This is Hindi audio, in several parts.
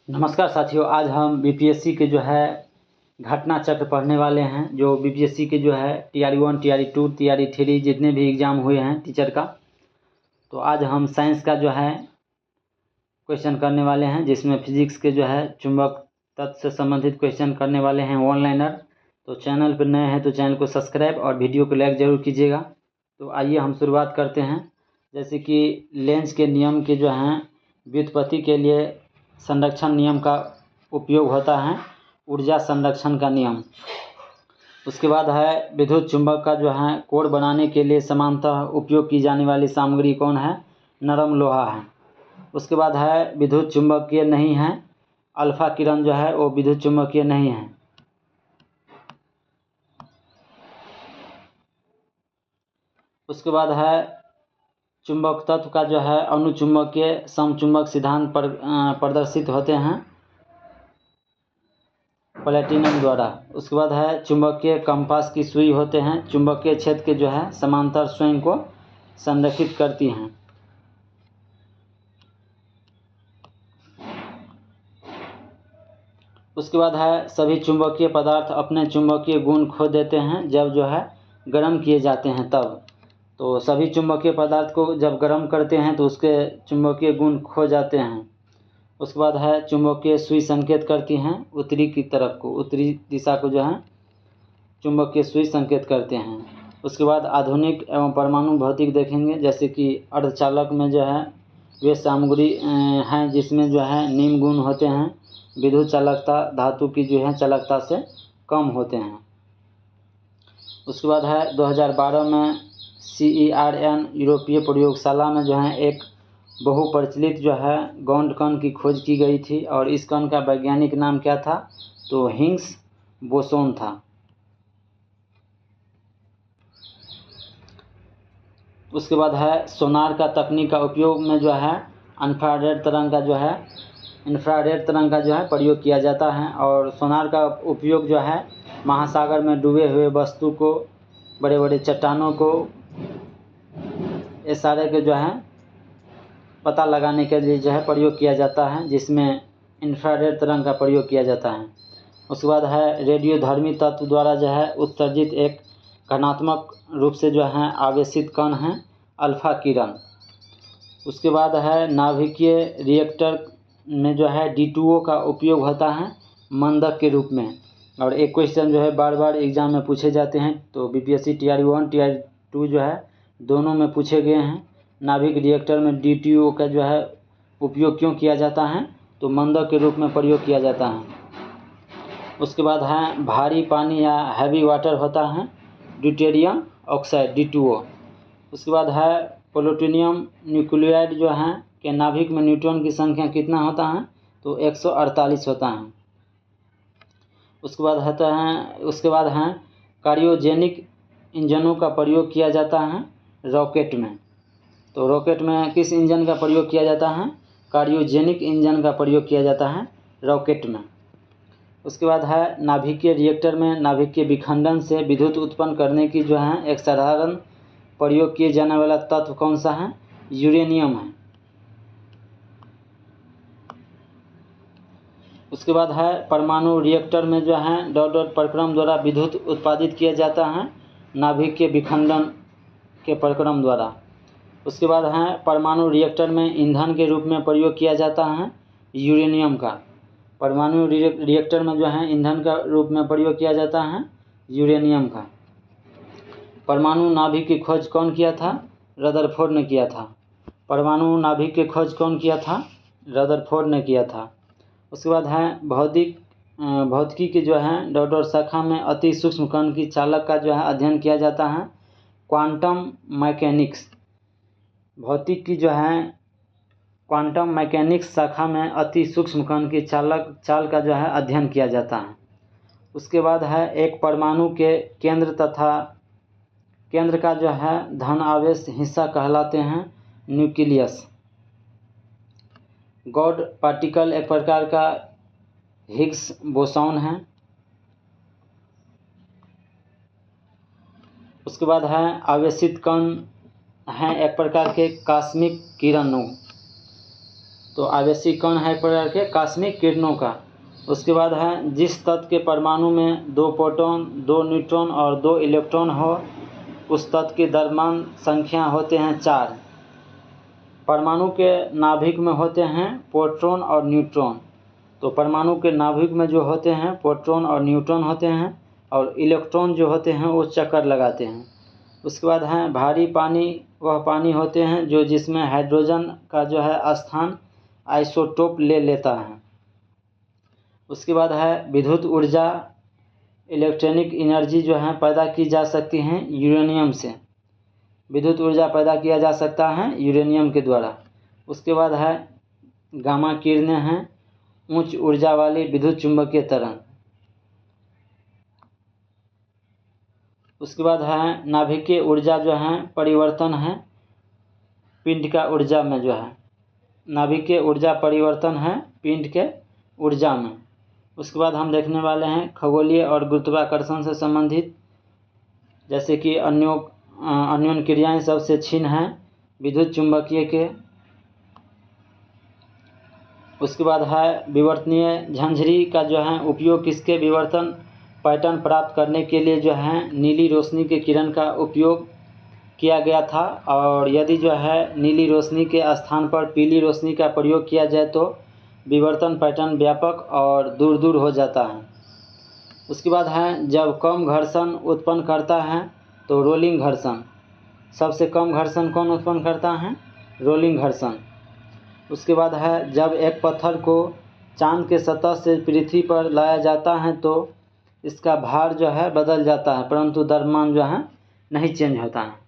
नमस्कार साथियों, आज हम बीपीएससी के जो है घटना चक्र पढ़ने वाले हैं। जो बीपीएससी के जो है TR1, TR2, TR3 जितने भी एग्ज़ाम हुए हैं टीचर का, तो आज हम साइंस का जो है क्वेश्चन करने वाले हैं, जिसमें फिजिक्स के जो है चुंबक तत्व से संबंधित क्वेश्चन करने वाले हैं ऑनलाइनर। तो चैनल पर नए हैं तो चैनल को सब्सक्राइब और वीडियो को लाइक ज़रूर कीजिएगा। तो आइए हम शुरुआत करते हैं। जैसे कि लेंस के नियम के जो हैं व्युत्पत्ति के लिए संरक्षण नियम का उपयोग होता है, ऊर्जा संरक्षण का नियम। उसके बाद है विद्युत चुंबक का जो है कोर बनाने के लिए समानतः उपयोग की जाने वाली सामग्री कौन है? नरम लोहा है। उसके बाद है विद्युत चुंबकीय नहीं है, अल्फा किरण जो है वो विद्युत चुंबकीय नहीं है। उसके बाद है चुंबक तत्व का जो है अनुचुंबकीय समचुंबक सिद्धांत पर प्रदर्शित होते हैं प्लेटिनम द्वारा। उसके बाद है चुंबकीय कंपास की सुई होते हैं, चुंबकीय क्षेत्र के जो है समांतर स्वयं को संरेखित करती हैं। उसके बाद है सभी चुंबकीय पदार्थ अपने चुंबकीय गुण खो देते हैं जब जो है गर्म किए जाते हैं तब। तो सभी चुंबकीय पदार्थ को जब गर्म करते हैं तो उसके चुंबकीय गुण खो जाते हैं। उसके बाद है चुंबकीय सुई संकेत करती हैं उत्तरी की तरफ को, उत्तरी दिशा को जो है चुंबकीय सुई संकेत करते हैं। उसके बाद आधुनिक एवं परमाणु भौतिक देखेंगे, जैसे कि अर्धचालक में जो है वे सामग्री हैं जिसमें जो है निम्न गुण होते हैं। विद्युत चालकता धातु की जो है चालकता से कम होते हैं। उसके बाद है 2012 में CERN यूरोपीय प्रयोगशाला में जो है एक बहुप्रचलित जो है गौण कण की खोज की गई थी, और इस कण का वैज्ञानिक नाम क्या था? तो हिग्स बोसोन था। उसके बाद है सोनार का तकनीक का उपयोग में जो है इंफ्रारेड तरंग का जो है प्रयोग किया जाता है। और सोनार का उपयोग जो है महासागर में डूबे हुए वस्तु को, बड़े बड़े चट्टानों को, ये सारे के जो है पता लगाने के लिए जो है प्रयोग किया जाता है, जिसमें इंफ्रारेड तरंग का प्रयोग किया जाता है। उसके बाद है रेडियोधर्मी तत्व द्वारा जो है उत्सर्जित एक घनात्मक रूप से जो है आवेशित कण है अल्फा किरण। उसके बाद है नाभिकीय रिएक्टर में जो है D2O का उपयोग होता है मंदक के रूप में। और एक क्वेश्चन जो है बार बार एग्जाम में पूछे जाते हैं, तो बीपीएससी TR1, TR2 जो है दोनों में पूछे गए हैं। नाभिक रिएक्टर में D2O का जो है उपयोग क्यों किया जाता है? तो मंदक के रूप में प्रयोग किया जाता है। उसके बाद है भारी पानी या हैवी वाटर होता है ड्यूटेरियम ऑक्साइड D2O। उसके बाद है प्लूटोनियम न्यूक्लियाइड जो है के नाभिक में न्यूट्रॉन की संख्या कितना होता है? तो 148 होता है। उसके बाद है क्रायोजेनिक इंजनों का प्रयोग किया जाता है रॉकेट में। तो रॉकेट में किस इंजन का प्रयोग किया जाता है? क्रायोजेनिक इंजन का प्रयोग किया जाता है रॉकेट में। उसके बाद है नाभिकीय रिएक्टर में नाभिकीय विखंडन से विद्युत उत्पन्न करने की जो है एक साधारण प्रयोग किए जाने वाला तत्व कौन सा है? यूरेनियम है। उसके बाद है परमाणु रिएक्टर में जो है डॉट डॉट प्रक्रम द्वारा विद्युत उत्पादित किया जाता है नाभिकीय विखंडन के प्रक्रम द्वारा। उसके बाद है परमाणु रिएक्टर में ईंधन के रूप में प्रयोग किया जाता है यूरेनियम का। परमाणु रिएक्टर में जो है ईंधन का रूप में प्रयोग किया जाता है यूरेनियम का। परमाणु नाभिक की खोज कौन किया था? रदरफोर्ड ने किया था। परमाणु नाभिक की खोज कौन किया था? रदरफोर्ड ने किया था। उसके बाद है भौतिकी की जो है डॉट डॉट शाखा में अति सूक्ष्म कण की चालक का जो है अध्ययन किया जाता है क्वांटम मैकेनिक्स। भौतिक की जो है क्वांटम मैकेनिक्स शाखा में अति सूक्ष्म कण की चाल का जो है अध्ययन किया जाता है। उसके बाद है एक परमाणु के केंद्र का जो है धन आवेश हिस्सा कहलाते हैं न्यूक्लियस। गॉड पार्टिकल एक प्रकार का हिग्स बोसॉन है। उसके बाद है आवेशित कण हैं एक प्रकार के कॉस्मिक किरणों। तो आवेशिक कण है एक प्रकार के कॉस्मिक किरणों का। उसके बाद है जिस तत्व के परमाणु में 2 प्रोटॉन 2 न्यूट्रॉन और 2 इलेक्ट्रॉन हो उस तत्व की द्रव्यमान संख्या होते हैं 4। परमाणु के नाभिक में होते हैं प्रोटॉन और न्यूट्रॉन। तो परमाणु के नाभिक में जो होते हैं प्रोटॉन और न्यूट्रॉन होते हैं और इलेक्ट्रॉन जो होते हैं वो चक्कर लगाते हैं। उसके बाद है भारी पानी, वह पानी होते हैं जो जिसमें हाइड्रोजन का जो है स्थान आइसोटोप ले लेता है। उसके बाद है विद्युत ऊर्जा, इलेक्ट्रॉनिक एनर्जी जो है पैदा की जा सकती हैं यूरेनियम से। विद्युत ऊर्जा पैदा किया जा सकता है यूरेनियम के द्वारा। उसके बाद है गामा किरणें हैं उच्च ऊर्जा वाली विद्युत चुंबकीय तरंग। उसके बाद है नाभिकीय ऊर्जा जो है परिवर्तन है पिंड का ऊर्जा में जो है नाभिकीय ऊर्जा परिवर्तन है पिंड के ऊर्जा में। उसके बाद हम देखने वाले हैं खगोलीय और गुरुत्वाकर्षण से संबंधित, जैसे कि अन्योन क्रियाएं सबसे क्षीण हैं विद्युत चुंबकीय के। उसके बाद है विवर्तनीय झंझरी का जो है उपयोग किसके विवर्तन पैटर्न प्राप्त करने के लिए जो है नीली रोशनी के किरण का उपयोग किया गया था। और यदि जो है नीली रोशनी के स्थान पर पीली रोशनी का प्रयोग किया जाए तो विवर्तन पैटर्न व्यापक और दूर दूर हो जाता है। उसके बाद है जब कम घर्षण उत्पन्न करता है तो रोलिंग घर्षण। सबसे कम घर्षण कौन उत्पन्न करता है? रोलिंग घर्षण। उसके बाद है जब एक पत्थर को चांद के सतह से पृथ्वी पर लाया जाता है तो इसका भार जो है बदल जाता है परंतु द्रव्यमान जो है नहीं चेंज होता है।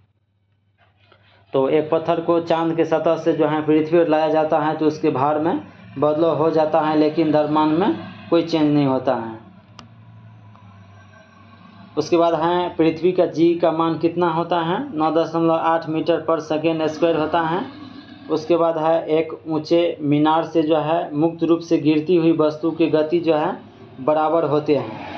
तो एक पत्थर को चांद के सतह से जो है पृथ्वी पर लाया जाता है तो उसके भार में बदलाव हो जाता है लेकिन द्रव्यमान में कोई चेंज नहीं होता है। उसके बाद है पृथ्वी का जी का मान कितना होता है? 9.8 मीटर पर सेकेंड स्क्वायर होता है। उसके बाद है एक ऊंचे मीनार से जो है मुक्त रूप से गिरती हुई वस्तु की गति जो है बराबर होते हैं।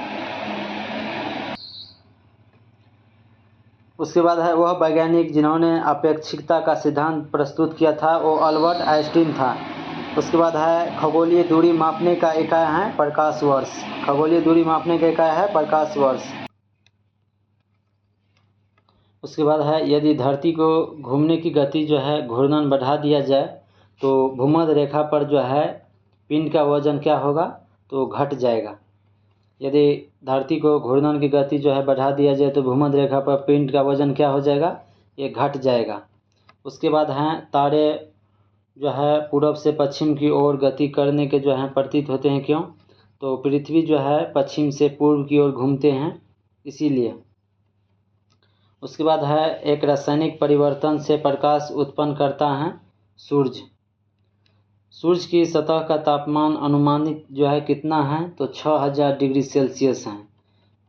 उसके बाद है वह वैज्ञानिक जिन्होंने अपेक्षिकता का सिद्धांत प्रस्तुत किया था वो अल्बर्ट आइंस्टीन था। उसके बाद है खगोलीय दूरी मापने का इकाई है प्रकाश वर्ष। खगोलीय दूरी मापने का इकाई है प्रकाश वर्ष। उसके बाद है यदि धरती को घूमने की गति जो है घूर्णन बढ़ा दिया जाए तो भूमध्य रेखा पर जो है पिंड का वजन क्या होगा? तो घट जाएगा। यदि धरती को घूर्णन की गति जो है बढ़ा दिया जाए तो भूमध्य रेखा पर पिंड का वजन क्या हो जाएगा? ये घट जाएगा। उसके बाद हैं तारे जो है पूर्व से पश्चिम की ओर गति करने के जो है प्रतीत होते हैं। क्यों? तो पृथ्वी जो है पश्चिम से पूर्व की ओर घूमते हैं इसीलिए। उसके बाद है एक रासायनिक परिवर्तन से प्रकाश उत्पन्न करता है सूर्य। सूर्य की सतह का तापमान अनुमानित जो है कितना है? तो 6000 डिग्री सेल्सियस है।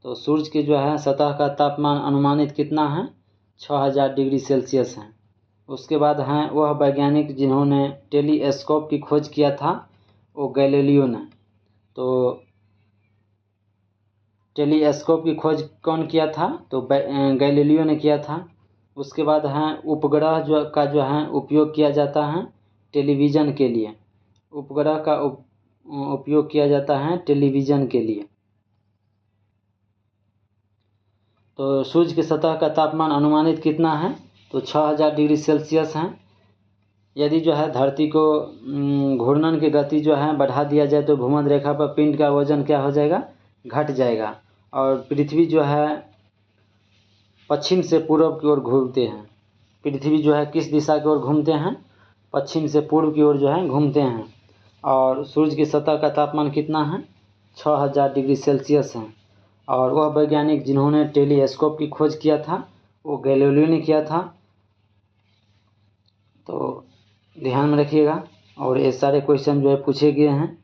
तो सूर्य की जो है सतह का तापमान अनुमानित कितना है? 6000 डिग्री सेल्सियस है। उसके बाद हैं वह वैज्ञानिक जिन्होंने टेलीस्कोप की खोज किया था वो गैलीलियो ने। तो टेलीस्कोप की खोज कौन किया था? तो गैलीलियो ने किया था। उसके बाद हैं उपग्रह जो है उपयोग किया जाता है टेलीविज़न के लिए। उपग्रह का उपयोग किया जाता है टेलीविज़न के लिए। तो सूर्य की सतह का तापमान अनुमानित कितना है? तो 6000 डिग्री सेल्सियस है। यदि जो है धरती को घूर्णन की गति जो है बढ़ा दिया जाए तो भूमध्य रेखा पर पिंड का वजन क्या हो जाएगा? घट जाएगा। और पृथ्वी जो है पश्चिम से पूर्व की ओर घूमते हैं। पृथ्वी जो है किस दिशा की ओर घूमते हैं? पश्चिम से पूर्व की ओर जो है घूमते हैं। और सूर्य की सतह का तापमान कितना है? 6000 डिग्री सेल्सियस है। और वह वैज्ञानिक जिन्होंने टेलीस्कोप की खोज किया था वो गैलीलियो ने किया था। तो ध्यान में रखिएगा। और ये सारे क्वेश्चन जो है पूछे गए हैं।